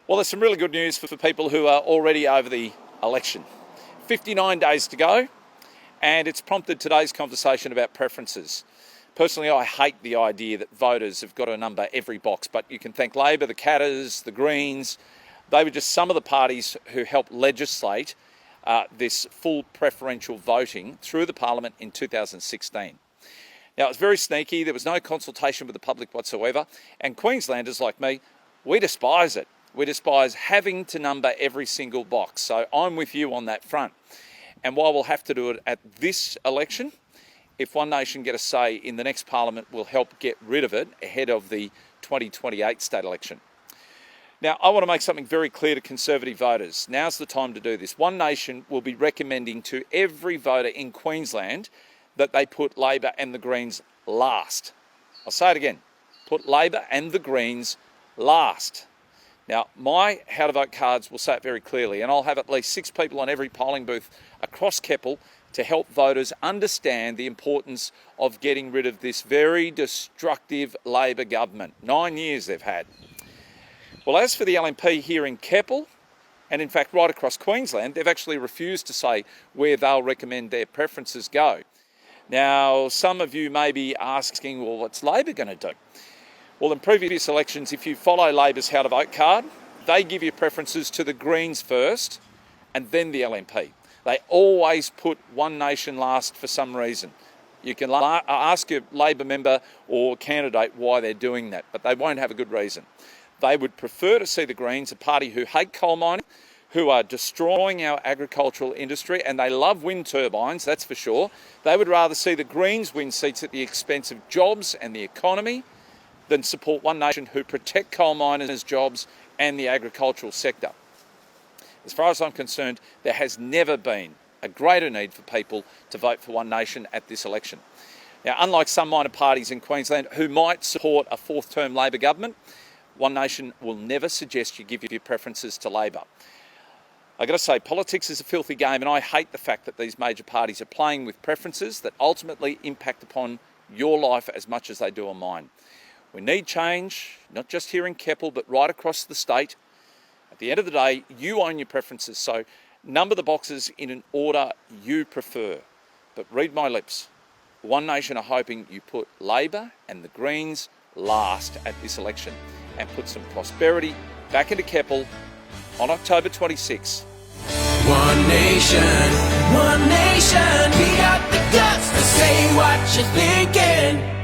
Well, there's some really good news for people who are already over the election. 59 days to go, and it's prompted today's conversation about preferences. Personally, I hate the idea that voters have got to number every box, but you can thank Labor, the Katters, the Greens. They were just some of the parties who helped legislate this full preferential voting through the Parliament in 2016. Now, it was very sneaky. There was no consultation with the public whatsoever, and Queenslanders like me, we despise it. We despise having to number every single box. So I'm with you on that front. And while we'll have to do it at this election, if One Nation get a say in the next Parliament, we'll help get rid of it ahead of the 2028 state election. Now, I want to make something very clear to Conservative voters. Now's the time to do this. One Nation will be recommending to every voter in Queensland that they put Labor and the Greens last. I'll say it again. Put Labor and the Greens last. Now, my how to vote cards will say it very clearly, and I'll have at least 6 people on every polling booth across Keppel to help voters understand the importance of getting rid of this very destructive Labor government. 9 years they've had. Well, as for the LNP here in Keppel, and in fact right across Queensland, they've actually refused to say where they'll recommend their preferences go. Now, some of you may be asking, well, what's Labor going to do? Well, in previous elections, if you follow Labor's how to vote card, they give you preferences to the Greens first and then the LNP. They always put One Nation last for some reason. You can ask your Labor member or candidate why they're doing that, but they won't have a good reason. They would prefer to see the Greens, a party who hate coal mining, who are destroying our agricultural industry, and they love wind turbines, that's for sure. They would rather see the Greens win seats at the expense of jobs and the economy than support One Nation who protect coal miners' jobs and the agricultural sector. As far as I'm concerned, there has never been a greater need for people to vote for One Nation at this election. Now, unlike some minor parties in Queensland who might support a fourth-term Labor government, One Nation will never suggest you give your preferences to Labor. I've got to say, politics is a filthy game, and I hate the fact that these major parties are playing with preferences that ultimately impact upon your life as much as they do on mine. We need change, not just here in Keppel, but right across the state. At the end of the day, you own your preferences, so number the boxes in an order you prefer. But read my lips. One Nation are hoping you put Labor and the Greens last at this election and put some prosperity back into Keppel on October 26. One nation, we got the guts to say what you're thinking.